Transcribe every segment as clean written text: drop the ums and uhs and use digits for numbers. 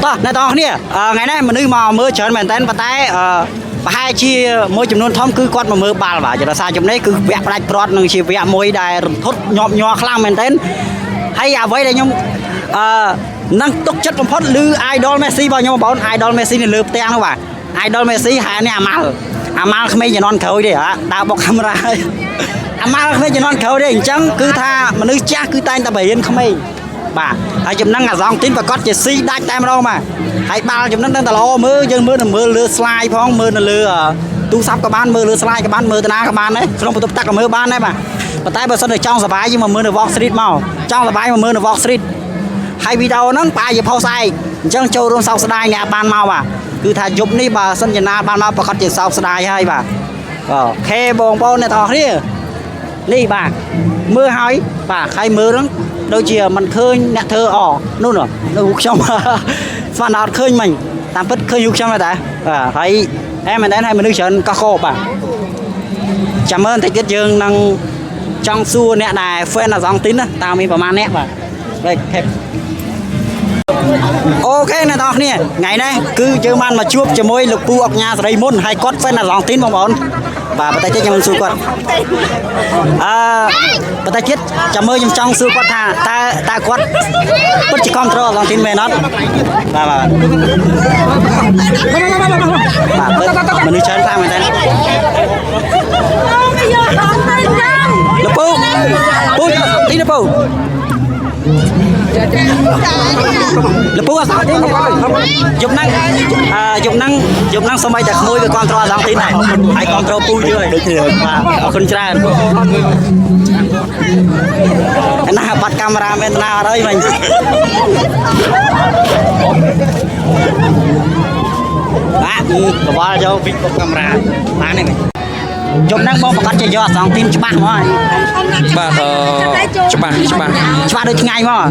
តោះអ្នកទាំងអស់គ្នាថ្ងៃនេះមនុស្សមកមើលច្រើនមែនតើប៉ុន្តែប្រហែលជាមួយចំនួនធំគឺគាត់មកមើលបាល់បាទដោយសារចំណេះគឺវគ្គផ្ដាច់ព្រាត់នឹងជាវគ្គមួយដែលរន្ធត់ញាប់ញ័រខ្លាំងមែនតើហើយអ្វីដែលខ្ញុំនឹងទុកចិត្តបំផុតឬ idol Messi របស់ខ្ញុំបង idol Messi នៅលើផ្ទាំងនោះបាទ idol Messi ហើយនេះអាម៉ាល់ក្មេងជំនាន់ក្រោយទេដើរបុកកាមេរ៉ាអាម៉ាល់ក្មេងជំនាន់ក្រោយទេអញ្ចឹងគឺថាមនុស្សចាស់គឺតែងតែបរៀនក្មេងបាទហើយចំណឹងអាសងទីនប្រកាសជាស៊ីដាច់តែម្ដងបាទហើយបាល់ចំណឹងតែល្អមើលយើងមើលលើ slide ផងមើលនៅលើទូរស័ព្ទក៏បានមើលលើ slide ក៏បានមើលតាណាក៏បានដែរក្នុងបន្ទប់ទឹកក៏មើលបានដែរបាទប៉ុន្តែបើសិនតែចង់សប្បាយយើងមកមើលនៅ Walk Street មកចង់សប្បាយមកមើលនៅ Walk Street ហើយវីដេអូហ្នឹងប្រហែលជាផុសស្អែកអញ្ចឹងចូលរួមសោកស្ដាយអ្នកបានមកបាទគឺថាយប់នេះបើសិនជាណាបានមកប្រកាសជាសោកស្ដាយហើយបាទអូខេបងប្អូនអ្នកទាំងអស់គ្នានេះបាទមើលហើយបាទហើយមើលហ្នឹងដូចជាមិនឃើញអ្នកធ្វើនោះនៅខ្ញុំស្មានអត់ឃើញមិញតាមពិតឃើញខ្ញុំតែបាទហើយមែនតើហើយមនុស្សច្រើនកោះកោបាទចាំមើលបន្តិចទៀតយើងនឹងចង់សួរអ្នកដែល fan អាសង់ទីនណាតើមានប្រហែលអ្នកបាទអូខេអ្នកនរគ្នាថ្ងៃនេះគឺយើងបានមកជួបជាមួយលោកពូអុកញ៉ាសេរីមុនហើយគាត់ fan អាសង់ទីនបងប្អូនបាទបន្តិចទៀតខ្ញុំនឹងសួរគាត់បន្តិចទៀតចាំមើលខ្ញុំចង់សួរគាត់ថាតើគាត់ពិតជាគ្រប់គ្រងអាសង់ទីនមែនអត់បាទមនុស្សច្រើនខ្លាំងមែនតើលោកពូទីលោកពូលោកពូអសងទីយប់ហ្នឹងសម័យតែក្មួយវាគ្រប់គ្រងអសងទីដែរហើយគ្រប់គ្រងពូយើងដូចគ្នាបាទអរគុណច្រើនណាបាត់កាមេរ៉ាមែនណាអត់ហើយមិញបាទកវល់យកវិកកាមេរ៉ាបានទេជុំហ្នឹងបងប្រកាសជាយកអសងទីមច្បាស់ហ្មងបាទច្បាស់ដូចថ្ងៃមក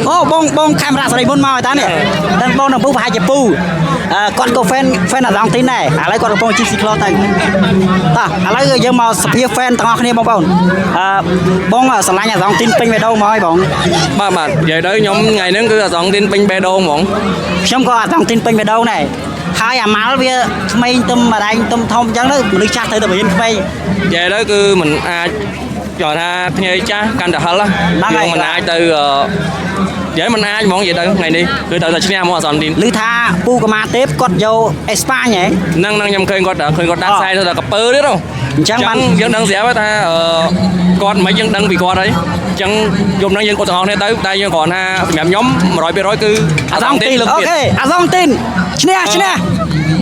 អូបងកាមេរ៉ាសេរីមុនមកតានេះតែបងនឹងពូប្រហែលជាពូគាត់ក៏ fan អាសងទីនដែរឥឡូវគាត់កំពុងជីស៊ីក្លោទៅតោះឥឡូវយើងមកសភា fan ទាំងអស់គ្នាបងប្អូនបងស្រឡាញ់អាសងទីនពេញបេះដូងមកហើយបងបាទនិយាយទៅខ្ញុំថ្ងៃហ្នឹងគឺអាសងទីនពេញបេះដូងហ្មងខ្ញុំក៏អាសងទីនពេញបេះដូងដែរហើយអាម៉ាល់វាក្មេងទឹមម្ដាយទឹមធំអញ្ចឹងទៅមនុស្សចាស់ទៅបរៀនក្មេងនិយាយទៅគឺមិនអាចចូលថាភ្ញីចាស់កាន់តែហិលហ្នឹងមិនអាចទៅនិយាយមិនអាចហ្មងនិយាយទៅថ្ងៃនេះគឺត្រូវតែឈ្នះមកអាសនទីនឮថាពូកម្មាទេពគាត់យកអេស្ប៉ាញហ៎ហ្នឹងខ្ញុំឃើញគាត់ដាក់ខ្សែទៅដល់កពើទៀតអញ្ចឹងបានយើងដឹងស្រាប់ថាគាត់មិនយើងដឹងពីគាត់ហើយអញ្ចឹងយប់ហ្នឹងយើងគាត់ទាំងអស់គ្នាទៅតែយើងគ្រាន់ថាសម្រាប់ខ្ញុំ 100% គឺអាសងទីនអូខេអាសងទីនឈ្នះ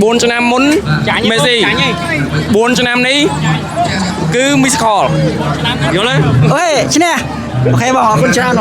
4ឆ្នាំមុនមេស៊ី4ឆ្នាំនេះគឺ miss call យល់ទេអូខេឈ្នះអូខេបងអរគុណច្រើន